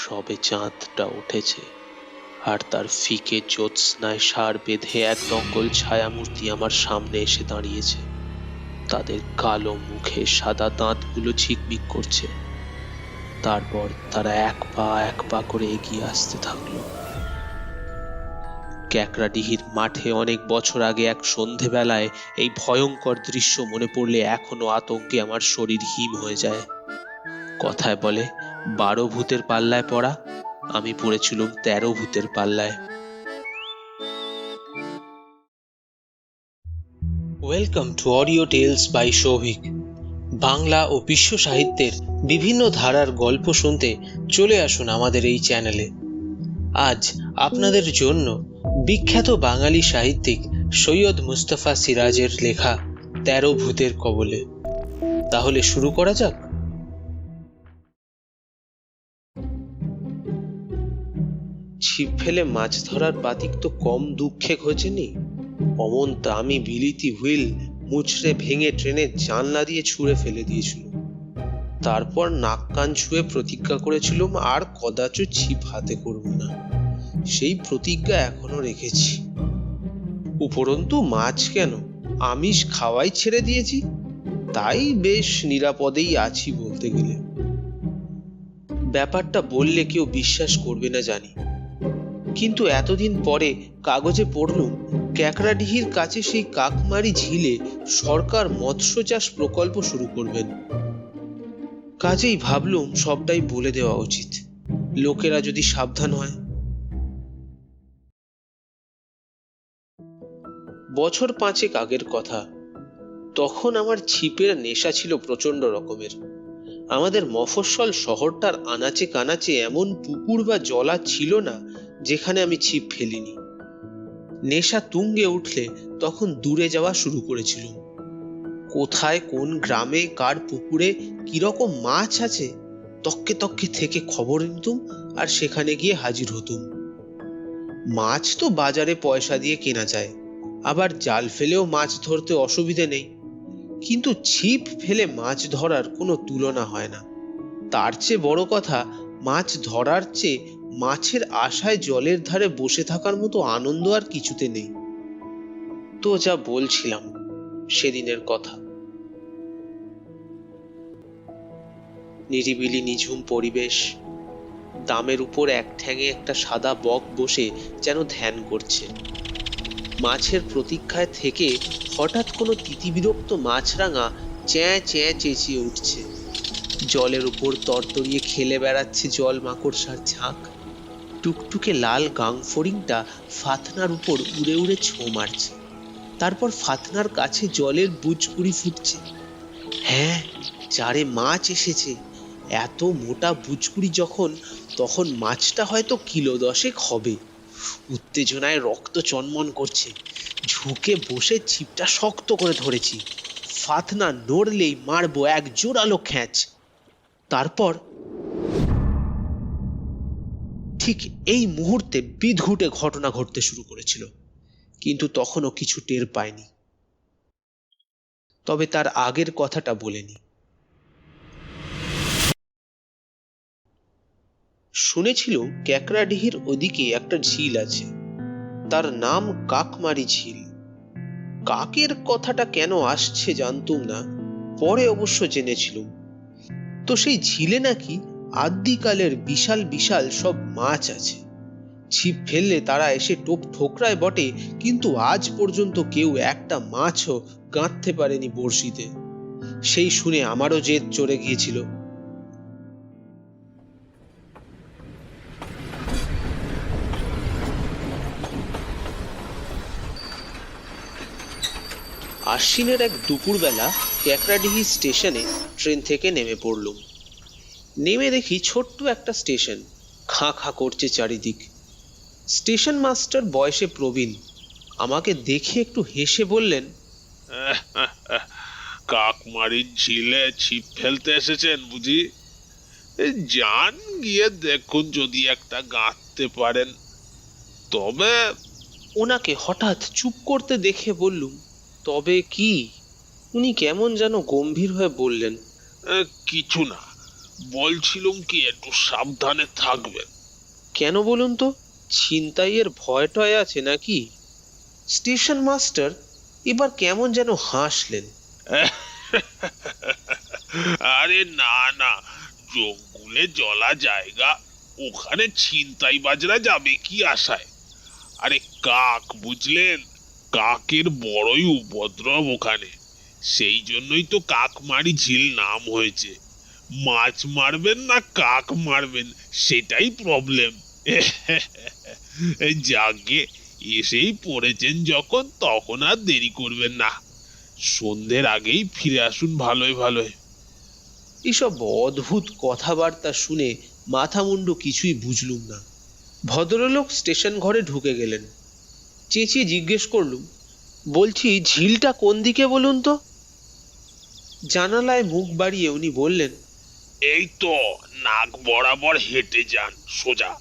সবে চাঁদটা উঠেছে, আর তার ফিকে জ্যোৎস্নায় সার বেঁধে এক দঙ্গল ছায়ামূর্তি আমার সামনে এসে দাঁড়িয়েছে। তাদের কালো মুখে সাদা দাঁতগুলো ঝিকমিক করছে। তারপর তারা এক পা করে এগিয়ে আসতে থাকলো। ক্যাকড়াডিহির মাঠে অনেক বছর আগে এক সন্ধেবেলায় এই ভয়ঙ্কর দৃশ্য মনে পড়লে এখনো আতঙ্কে আমার শরীর হিম হয়ে যায়। কথায় বলে 12 ভূতের পাল্লায় পড়া, আমি পড়েছিলাম 13 ভূতের পাল্লায়। Welcome to audio tales by Souvik. Bangla ও বিশ্ব সাহিত্যের বিভিন্ন ধারার গল্প শুনতে চলে আসুন আমাদের এই চ্যানেলে। আজ আপনাদের জন্য বিখ্যাত বাঙালি সাহিত্যিক সৈয়দ মুস্তফা সিরাজের লেখা 13 ভূতের কবলে। তাহলে শুরু করা যাক। ছিপ ফেলে মাছ ধরার বাতিক তো কম দুঃখে ঘোচেনি। অমন দামি বিলিতি হুইল মুচড়ে ভেঙে ট্রেনের জানলা দিয়ে ছুঁড়ে ফেলে দিয়েছিল। তারপর নাক কান ছুঁয়ে প্রতিজ্ঞা করেছিলাম আর কদাচ ছিপ হাতে করব না। সেই প্রতিজ্ঞা এখনো রেখেছি। উপরন্তু মাছ কেন, আমিষ খাওয়াই ছেড়ে দিয়েছি, তাই বেশ নিরাপদেই আছি বলতে গেলে। ব্যাপারটা বললে কেউ বিশ্বাস করবে না জানি, কিন্তু এতদিন পরে কাগজে পড়লুম ক্যাকড়াডিহির কাছে সেই কাকমারি ঝিলে সরকার মৎস্য চাষ প্রকল্প শুরু করবেন। কাজেই ভাবলুম সবটাই বলে দেওয়া উচিত, লোকেরা যদি সাবধান হয়। বছর 5 আগের কথা। তখন আমার ছিপের নেশা ছিল প্রচন্ড রকমের। আমাদের মফস্বল শহরটার আনাচে কানাচে এমন পুকুর বা জলা ছিল না যেখানে আমি ছিপ ফেলিনি। নেশা তুঙ্গে উঠলে তখন দূরে যাওয়া শুরু করেছিলাম। কোথায় কোন গ্রামে কার পুকুরে কিরকম মাছ আছে তককে তককে থেকে খবর নিতুম, আর সেখানে গিয়ে হাজির হতুম। মাছ তো বাজারে পয়সা দিয়ে কেনা যায়, আবার জাল ফেলেও মাছ ধরতে অসুবিধে নেই, কিন্তু ছিপ ফেলে মাছ ধরার কোনো তুলনা হয় না। তার চেয়ে বড় কথা, মাছ ধরার চেয়ে মাছের আশায় জলের ধারে বসে থাকার মতো আনন্দ আর কিছুতে নেই। তো যা বলছিলাম সেদিনের কথা। নিরিবিলি নিঝুম পরিবেশ, দামের উপর এক ঠ্যাঙে একটা সাদা বক বসে যেন ধ্যান করছে। মাছের প্রতীক্ষায় থেকে হঠাৎ কোনো তিতিবিরক্ত মাছরাঙা চ্যাঁ চ্যাঁ চেঁচিয়ে উঠছে। জলের উপর তরতরিয়ে খেলে বেড়াচ্ছে জল মাকড়সার ঝাঁক। টুকটুকে লাল গাংফড়িংটা ফাতনার উপর উড়ে উড়ে ছোঁ মারছে। তারপর ফাতনার কাছে জলের বুজকুড়ি ফুটছে। হ্যাঁ, চারে মাছ এসেছে। এত মোটা বুজকুড়ি যখন, তখন মাছটা হয়তো কিলো 10 হবে। উত্তেজনায় রক্ত চনমন করছে। ঝুঁকে বসে ছিপটা শক্ত করে ধরেছি। ফাতনা নড়লেই মারবো এক জোরালো খ্যাঁচ। তারপর ঠিক এই মুহূর্তে বিদঘুটে ঘটনা ঘটতে শুরু করেছিল, কিন্তু তখনও কিছু টের পায়নি। তবে তার আগের কথাটা বলেনি। শুনেছিল ক্যাকড়াডিহির ওদিকে একটা ঝিল আছে, তার নাম কাকমারি ঝিল। কাকের কথাটা কেন আসছে জানতুম না, পরে অবশ্য জেনেছিলুম। তো সেই ঝিলে নাকি আদ্যিকালের বিশাল বিশাল সব মাছ আছে। ছিপ ফেললে তারা এসে টোপ ঠোকরায় বটে, কিন্তু আজ পর্যন্ত কেউ একটা মাছও গাঁথতে পারেনি বড়শিতে। সেই শুনে আমারও জেদ চড়ে গিয়েছিল। আশ্বিনের এক দুপুরবেলা ক্যাকড়াডিহি স্টেশনে ট্রেন থেকে নেমে পড়লুম। নেমে দেখি ছোট্ট একটা স্টেশন, খাঁ খাঁ করছে চারিদিক। স্টেশন মাস্টার বয়সে প্রবীণ, আমাকে দেখে একটু হেসে বললেন, কাকমারির ঝিলে ছিপ ফেলতে এসেছেন বুঝি? যান, গিয়ে দেখুন যদি একটা গাঁথতে পারেন। তবে ওনাকে হঠাৎ চুপ করতে দেখে বললুম, তবে কি? উনি কেমন যেন গম্ভীর হয়ে বললেন, কিছু না, বলছিলাম কি একটু সাবধানে থাকবেন। কেন বলুন তো, ছিনতাইয়ের ভয় টয় আছে নাকি? স্টেশন মাস্টার এবার কেমন যেন হাসলেন। আরে না না, জঙ্গলে জলা জায়গা, ওখানে ছিনতাই বাজরা যাবে কি আশায়? আরে কাক বুঝলেন, কাকের বড়ই উপদ্রব ওখানে। সেই জন্যই তো কাকমারি ঝিল নাম হয়েছে। মাছ মারবেন না কাক মারবেন, সেটাই প্রবলেম। যাকে এসেই পড়েছেন যখন, তখন আর দেরি করবেন না। সন্ধ্যের আগেই ফিরে আসুন ভালোই ভালোই। এসব অদ্ভুত কথাবার্তা শুনে মাথা মুন্ডু কিছুই বুঝলুম না। ভদ্রলোক স্টেশন ঘরে ঢুকে গেলেন। চেঁচিয়ে জিজ্ঞেস করলুম, বলছি ঝিলটা কোন দিকে বলুন তো? জানালায় মুখ বাড়িয়ে উনি বললেন, এই তো নাক বরাবর হেঁটে যান সোজা।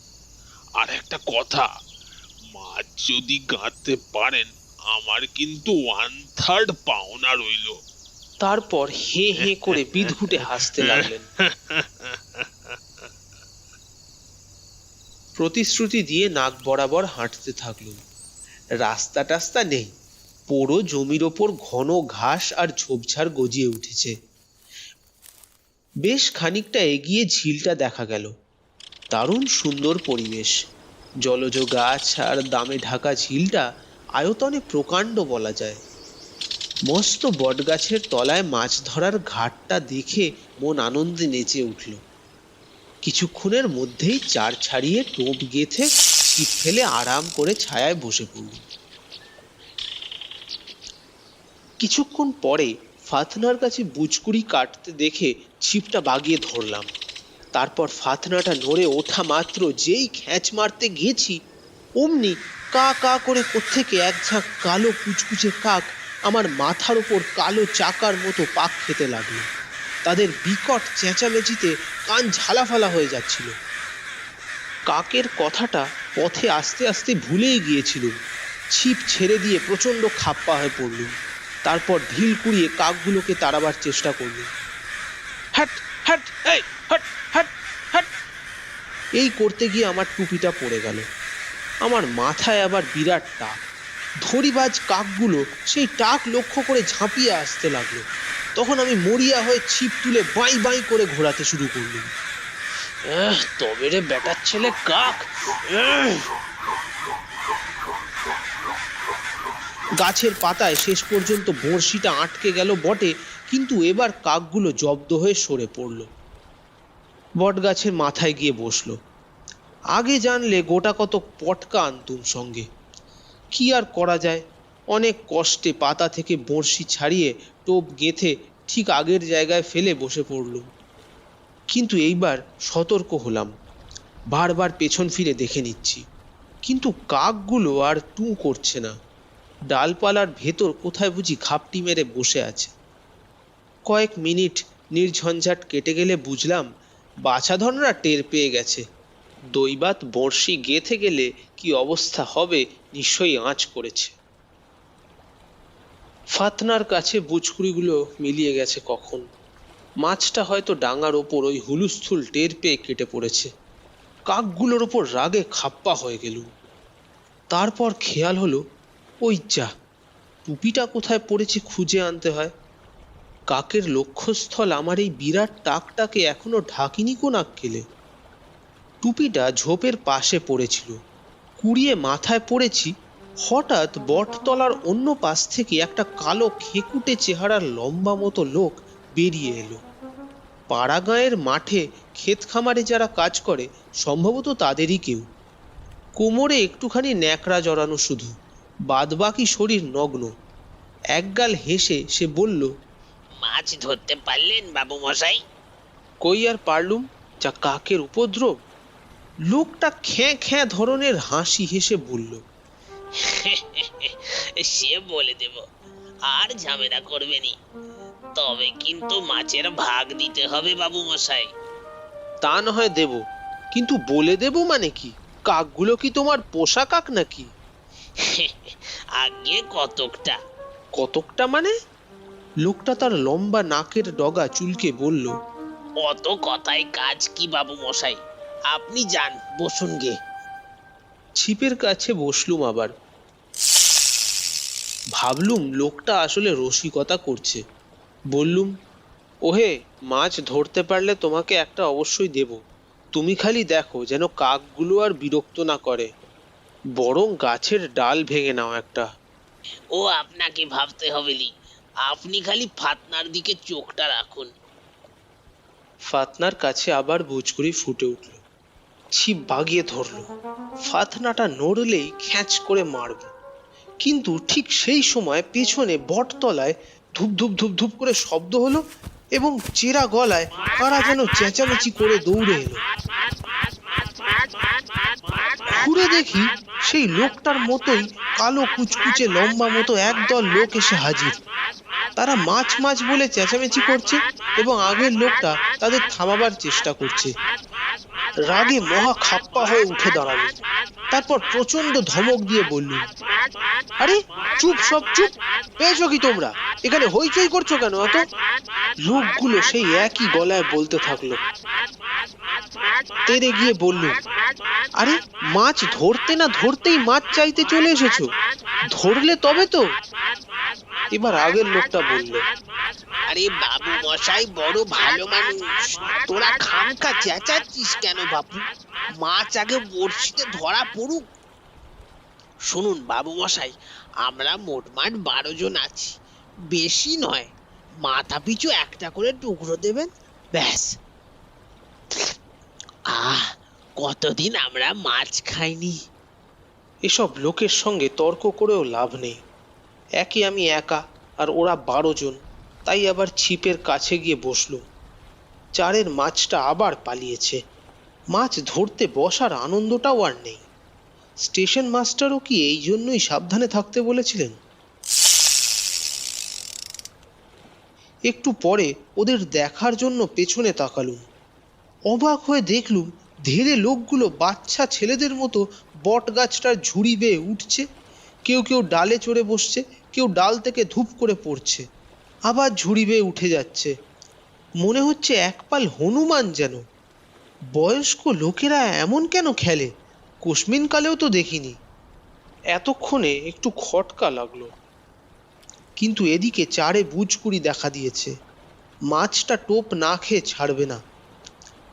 আর একটা কথা, মাছ যদি গাঁথতে পারেন, আমার কিন্তু 1/3 পাওনা রইল। তারপর হে হে করে বিদঘুটে হাসতে লাগলেন। প্রতিশ্রুতি দিয়ে নাক বরাবর হাঁটতে থাকলুম। রাস্তা টাস্তা নেই, পুরো জমির ওপর ঘন ঘাস আর ঝোপঝাড় গজিয়ে উঠেছে। বেশ খানিকটা এগিয়ে ঝিলটা দেখা গেল। দারুণ সুন্দর পরিবেশ, জলজ গাছ আর দামে ঢাকা ঝিলটা আয়তনে প্রকাণ্ড বলা যায়। মস্ত বটগাছের তলায় মাছ ধরার ঘাটটা দেখে মন আনন্দে নেচে উঠল। কিছুক্ষণের মধ্যেই চার ছাড়িয়ে টোপ গেঁথে ছিপ ফেলে আরাম করে ছায়ায় বসে পড়ল। কিছুক্ষণ পরে ফাতনার কাছে বুচকুড়ি কাটতে দেখে ছিপটা বাগিয়ে ধরলাম। তারপর ফাতনাটা নড়ে ওঠা মাত্র যেই খ্যাঁচ মারতে গেছি, অমনি কা কা করে কোত্থেকে এক ঝাঁক কালো কুচকুচে কাক আমার মাথার ওপর কালো চাকার মতো পাক খেতে লাগলো। তাদের বিকট চেঁচামেচিতে কান ঝালাফালা হয়ে যাচ্ছিল। কাকের কথাটা পথে আস্তে আস্তে ভুলেই গিয়েছিলুম। ছিপ ছেড়ে দিয়ে প্রচণ্ড খাপ্পা হয়ে পড়লুম। তারপর ঢিল কুড়িয়ে কাকগুলোকে তাড়াবার চেষ্টা করলুম। হ্যাট হ্যাট, এই হ্যাট হ্যাট হ্যাট, এই করতে গিয়ে আমার টুপিটা পড়ে গেল। আমার মাথায় আবার বিরাট টাক। ধরিবাজ কাকগুলো সেই টাক লক্ষ্য করে ঝাঁপিয়ে আসতে লাগলো। তখন আমি মরিয়া হয়ে ছিপ তুলে বাঁই বাঁই করে ঘোরাতে শুরু করলুম। তবে রে বেটার ছেলে কাক! গাছের পাতায় শেষ পর্যন্ত বড়শিটা আটকে গেল বটে, কিন্তু এবার কাকগুলো জব্দ হয়ে সরে পড়ল। বট গাছের মাথায় গিয়ে বসলো। আগে জানলে গোটা কত পটকা আনতুম সঙ্গে। কি আর করা যায়, অনেক কষ্টে পাতা থেকে বড়শি ছাড়িয়ে টোপ গেঁথে ঠিক আগের জায়গায় ফেলে বসে পড়লুম। কিন্তু এইবার সতর্ক হলাম, বারবার পেছন ফিরে দেখে নিচ্ছি, কিন্তু কাকগুলো আর টু করছে না। ডালপালার ভেতর কোথায় বুঝি ঘাপটি মেরে বসে আছে। কয়েক মিনিট নির্ঝঞ্ঝাট কেটে গেলে বুঝলাম বাছাধনরা টের পেয়ে গেছে। দৈবাত বড়শি গেঁথে গেলে কি অবস্থা হবে নিশ্চয়ই আঁচ করেছে। ফাতনার কাছে বুচকুড়িগুলো মিলিয়ে গেছে কখন। মাছটা হয়তো ডাঙার ওপর ওই হুলুস্থুল টের পেয়ে কেটে পড়েছে। কাকগুলোর ওপর রাগে খাপ্পা হয়ে গেলুম। তারপর খেয়াল হলো, ওই যা, টুপিটা কোথায় পড়েছে খুঁজে আনতে হয়। কাকের লক্ষ্যস্থল আমার এই বিরাট টাকটাকে এখনো ঢাকিনি কোন আক্কেলে। টুপিটা ঝোপের পাশে পড়েছিল, কুড়িয়ে মাথায় পড়েছি। হঠাৎ বটতলার অন্য পাশ থেকে একটা কালো খেকুটে চেহারার লম্বা মতো লোক বেরিয়ে এলো। পাড়া গাঁয়ের মাঠে ক্ষেত খামারে যারা কাজ করে সম্ভবত তাদেরই কেউ। কোমরে একটুখানি ন্যাকড়া জড়ানো শুধু, বাদবাকি শরীর নগ্ন। একগাল হেসে সে বলল, মাছ ধরতে পারলেন বাবু মশাই? কই আর পারলুম, যা কাকের উপদ্রব। লোকটা খ্যাঁ খ্যাঁ ধরনের হাসি হেসে বলল, সে বলে দেব, আর ঝামেলা করবেনি। তবে কিন্তু মাছের ভাগ দিতে হবে বাবু মশাই। তা না হয় দেব, কিন্তু বলে দেব মানে কি? কাকগুলো কি তোমার পোষা কাক নাকি? আগে কতকটা। কতকটা মানে? লোকটা তার লম্বা নাকের ডগা চুলকে বলল, অত কথায় কাজ কি বাবু মশাই, আপনি যান, বসুন গে। ছিপের কাছে বসলুম আবার। ভাবলুম লোকটা আসলে রসিকতা করছে। বললুম, ওহে, মাছ ধরতে পারলে তোমাকে একটা অবশ্যই দেব। তুমি খালি দেখো যেন কাকগুলো আর বিরক্ত না করে, বরং গাছের ডাল ভেঙে নাও একটা। ও আপনাকে ভাবতে হবে নি, আপনি খালি ফাতনার দিকে চোখটা রাখুন। ফাতনার কাছে আবার ভোজকুড়ি ফুটে উঠল। ছিপ বাগিয়ে ধরল। ফাতনাটা নড়লেই খ্যাঁচ করে মারব, কিন্তু ঠিক সেই সময় পেছনে বটতলায় ধুপ ধুপ ধুপ ধুপ করে শব্দ হলো এবং চেরা গলায় কারা যেন চেঁচামেচি করে দৌড়ে এলো। ঘুরে দেখি সেই লোকটার মতোই কালো কুচকুচে লম্বা মতো একদল লোক এসে হাজির। তারা মাছ মাছ বলে চেঁচামেচি করছে এবং আগের লোকটা তাদের থামাবার চেষ্টা করছে। রাগে মহা খাপ্পা হয়ে উঠে দাঁড়ালো। তারপর প্রচন্ড ধমক দিয়ে বলল, আরে চুপ, সব চুপ, পেয়েছো কি তোমরা? এখানে হইচই করছো কেন অত? লোকগুলো সেই একই গলায় বলতে থাকলো। তেরে গিয়ে বলল, আরে মাছ ধরতে না ধরতেই মাছ চাইতে চলে এসেছো, ধরলে তবে তো। এবার আগের লোকটা বলল, আরে বাবু মশাই বড় ভালো মানুষ, তোরা খামকা চেঁচাচ্ছিস কেন বাবু? মাছ আগে বড়শিতে ধরা পড়ুক। শুনুন বাবু মশাই, আমরা মোটমাট 12 জন আছি, বেশি নয়। মাথা পিছু একটা করে টুকরো দেবেন, ব্যাস। কতদিন আমরা মাছ খাইনি। এসব লোকের সঙ্গে তর্ক করেও লাভ নেই। একে আমি একা আর ওরা 12 জন, তাই আবার ছিপের কাছে গিয়ে বসলো। চারের মাছটা আবার পালিয়েছে। মাছ ধরতে বসার আনন্দটাও আর নেই। স্টেশন মাস্টারও কি এই জন্যই সাবধানে থাকতে বলেছিলেন? একটু পরে ওদের দেখার জন্য পেছনে তাকালুম। অবাক হয়ে দেখলুম ধীরে লোকগুলো বাচ্চা ছেলেদের মতো বট গাছটার ঝুড়ি বেয়ে উঠছে। কেউ কেউ ডালে চড়ে বসছে, কেউ ডাল থেকে ধূপ করে পড়ছে, আবার ঝুড়ি বেয়ে উঠে যাচ্ছে। মনে হচ্ছে একপাল হনুমান যেন। বয়স্ক লোকেরা এমন কেন খেলে, কোশমিন কালেও তো দেখিনি। এতক্ষণে একটু খটকা লাগলো, কিন্তু এদিকে চারে বুজকুড়ি দেখা দিয়েছে। মাছটা টোপ না খেয়ে ছাড়বে না।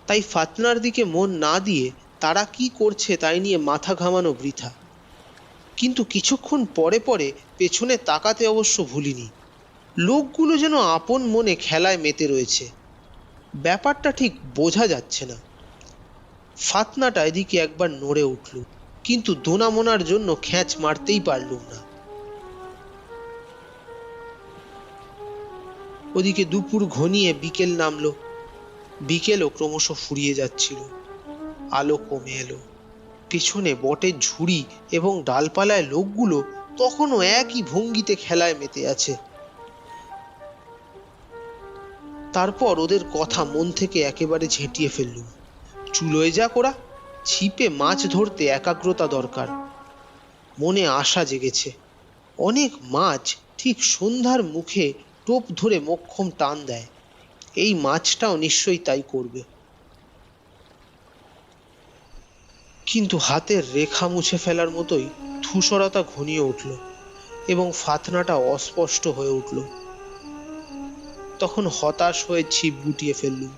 তাই ফাতনার দিকে মন না দিয়ে তারা কি করছে তাই নিয়ে মাথা ঘামানো বৃথা। কিন্তু কিছুক্ষণ পরে পরে পেছনে তাকাতে অবশ্য ভুলিনি। লোকগুলো যেন আপন মনে খেলায় মেতে রয়েছে। ব্যাপারটা ঠিক বোঝা যাচ্ছে না। ফাতনাটা এদিকে একবার নড়ে উঠল, কিন্তু দোনা মোনার জন্য খ্যাঁচ মারতেই পারলুম না। ওদিকে দুপুর ঘনিয়ে বিকেল নামলো। বিকেলও ক্রমশ ফুরিয়ে যাচ্ছিল। আলো কমে এলো। পেছনে বটের ঝুড়ি এবং ডালপালায় লোকগুলো তখনও একই ভঙ্গিতে খেলায় মেতে আছে। তারপর ওদের কথা মন থেকে একেবারে ঝেঁটিয়ে ফেললুম। চুলোয় যা করা, ছিপে মাছ ধরতে একাগ্রতা দরকার। মনে আশা জেগেছে। অনেক মাছ ঠিক সন্ধ্যার মুখে টোপ ধরে মোক্ষম টান দেয়। এই মাছটাও নিশ্চয়ই তাই করবে। কিন্তু হাতের রেখা মুছে ফেলার মতোই ধূসরতা ঘনিয়ে উঠল এবং ফাতনাটা অস্পষ্ট হয়ে উঠল। তখন হতাশ হয়ে ছিপ গুটিয়ে ফেললুম।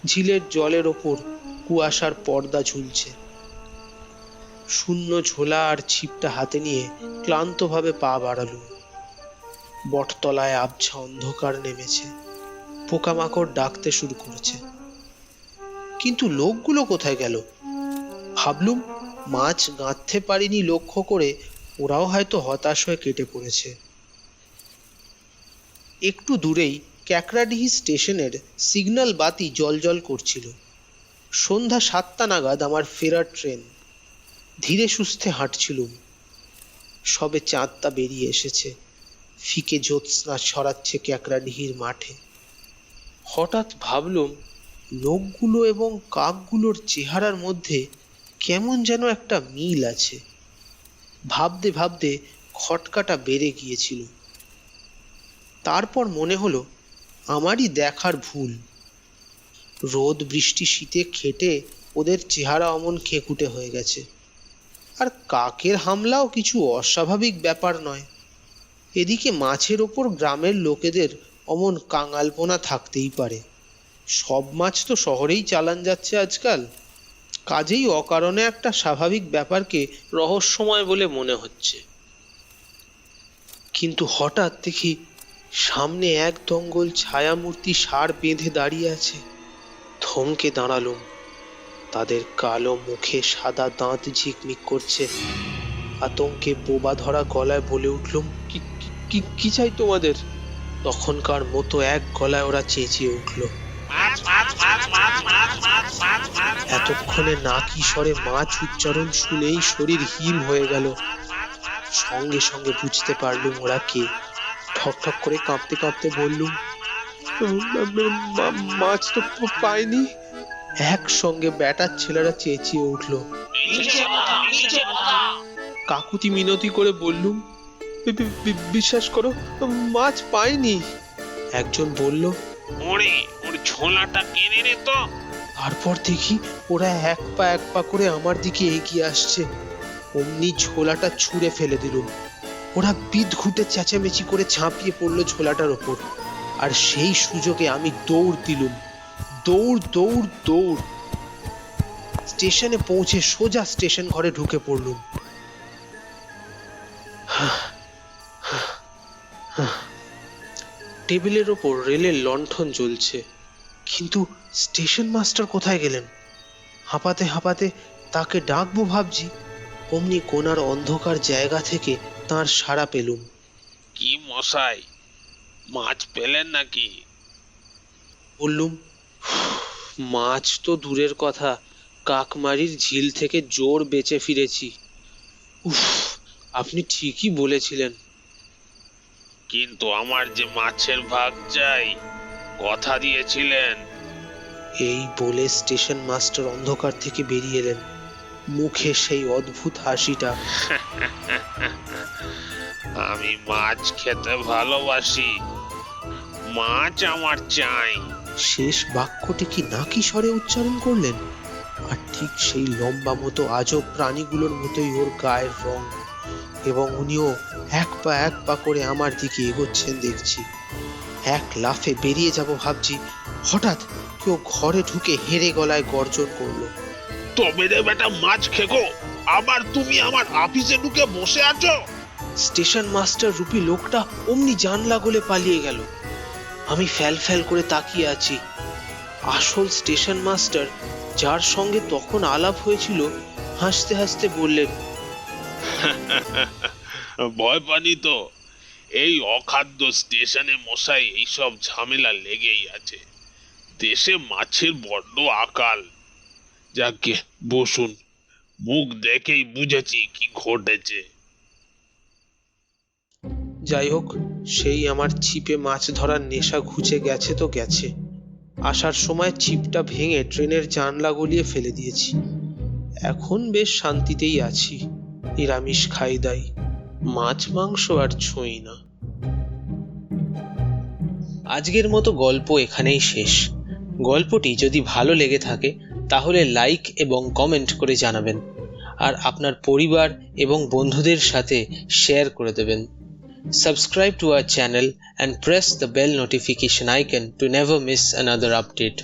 ঝিলের জলের ওপর কুয়াশার পর্দা ঝুলছে। শূন্য ঝোলা আর ছিপটা হাতে নিয়ে ক্লান্তভাবে পা বাড়ালুম। বটতলায় আবছা অন্ধকার নেমেছে। পোকামাকড় ডাকতে শুরু করেছে। কিন্তু লোকগুলো কোথায় গেল? ভাবলুম মাছ গাঁথতে পারিনি লক্ষ্য করে ওরাও হয়তো হতাশ হয়ে কেটে পড়েছে। একটু দূরেই ক্যাকড়াডিহি স্টেশনের সিগন্যাল বাতি জ্বলজ্বল করছিল। সন্ধ্যা 7টা নাগাদ আমার ফেরার ট্রেন। ধীরে সুস্থে হাঁটছিলুম। সবে চাঁদটা বেরিয়ে এসেছে। ফিকে জ্যোৎস্না ছড়াচ্ছে ক্যাকড়াডিহির মাঠে। হঠাৎ ভাবলুম লোকগুলো এবং কাকগুলোর চেহারার মধ্যে কেমন যেন একটা মিল আছে। ভাবতে ভাবতে খটকাটা বেড়ে গিয়েছিল। তারপর মনে হলো আমারই দেখার ভুল। রোদ বৃষ্টি শীতে খেটে ওদের চেহারা অমন খেকুটে হয়ে গেছে। আর কাকের হামলাও কিছু অস্বাভাবিক ব্যাপার নয়। এদিকে মাছের ওপর গ্রামের লোকেদের অমন কাঙালপোনা থাকতেই পারে। সব মাছ তো শহরেই চালান যাচ্ছে আজকাল, কাজেই অকারণে একটা স্বাভাবিক ব্যাপারকে রহস্যময় বলে মনে হচ্ছে। কিন্তু হঠাৎ দেখি সামনে এক দঙ্গল ছায়ামূর্তি ষাঁড় বেঁধে দাঁড়িয়ে আছে। থমকে দাঁড়ালুম। তাদের কালো মুখে সাদা দাঁত ঝিকমিক করছে। আতঙ্কে বোবা ধরা গলায় বলে উঠলুম, কি চাই তোমাদের? তখনকার মতো এক গলায় ওরা চেঁচিয়ে উঠল। এতক্ষণে নাকি স্বরে মাছ উচ্চারণ শুনেই শরীর হিম হয়ে গেল। সঙ্গে সঙ্গে বুঝতে পারলুম ওরা কে। ঠক ঠক করে কাঁপতে কাঁপতে বললুম, মাছ তো পাইনি। একসঙ্গে ব্যাটার ছেলেরা চেঁচিয়ে উঠল। কাকুতি মিনতি করে বললুম, বিশ্বাস করো, মাছ পাইনি। একজন বলল, ওর ছোলাটা কিনে নে তো। তারপর দেখি ওরা এক পা করে আমার দিকে এগিয়ে আসছে। অমনি ঝোলাটা ছুঁড়ে ফেলে দিলুম। ওরা বিদঘুটে চেঁচামেচি করে ঝাঁপিয়ে পড়লো ঝোলাটার ওপর। আর সেই সুযোগে আমি দৌড় দিলুম। দৌড় স্টেশনে পৌঁছে সোজা স্টেশন ঘরে ঢুকে পড়লুম। টেবিলের ওপর রেলের লণ্ঠন জ্বলছে, কিন্তু স্টেশন মাস্টার কোথায় গেলেন? হাঁপাতে হাঁপাতে তাকে ডাকবো ভাবছি, অমনি কোনার অন্ধকার জায়গা থেকে তার সাড়া পেলুম। কি মশাই, মাছ পেলেন নাকি? বললুম, মাছ তো দূরের কথা, কাকমারির ঝিল থেকে জোর বেঁচে ফিরেছি। আপনি ঠিকই বলেছিলেন। কিন্তু আমার যে মাছের ভাগ চাই, কথা দিয়েছিলেন। এই বলে স্টেশন মাস্টার অন্ধকার থেকে বেরিয়ে এলেন, মুখে সেই অদ্ভুত হাসিটা। আমি মাছ খেতে ভালোবাসি, মাছ আমার চাই। শেষ বাক্যটি কি নাকি স্বরে উচ্চারণ করলেন। আর ঠিক সেই লম্বা মতো আজব প্রাণীগুলোর মতোই ওর গায়ের রং, এবং উনিও এক পা করে আমার দিকে এগোচ্ছেন দেখছি। এক লাফে বেরিয়ে যাব ভাবছি, হঠাৎ কেউ ঘরে ঢুকে হেরে গলায় গর্জন করলো, তবে রে বেটা মাছ খেকো, আবার তুমি আমার অফিসে ঢুকে বসে আছো? স্টেশন মাস্টার রূপী লোকটা অমনি জানলা গলে পালিয়ে গেল। আমি ফ্যাল করে তাকিয়ে আছি। আসল স্টেশন মাস্টার, যার সঙ্গে তখন আলাপ হয়েছিল, হাসতে হাসতে বললেন, ভয় পানি তো, এই অখাদ্য স্টেশনে মশাই এইসব ঝামেলা লেগেই আছে। দেশে মাছের বড্ড আকাল। যাকে বসুন, মুখ দেখেই বুঝেছি কি ঘটেছে। যাই হোক, সেই আমার ছিপে মাছ ধরার নেশা ঘুচে গেছে তো গেছে। আসার সময় ছিপটা ভেঙে ট্রেনের জানলা গলিয়ে ফেলে দিয়েছি। এখন বেশ শান্তিতেই আছি। নিরামিষ খাই দাই, মাছ মাংস আর ছুঁই না। আজকের মতো গল্প এখানেই শেষ। গল্পটি যদি ভালো লেগে থাকে তাহলে লাইক এবং কমেন্ট করে জানাবেন, আর আপনার পরিবার এবং বন্ধুদের সাথে শেয়ার করে দেবেন। Subscribe to our channel and press the bell notification icon to never miss another update.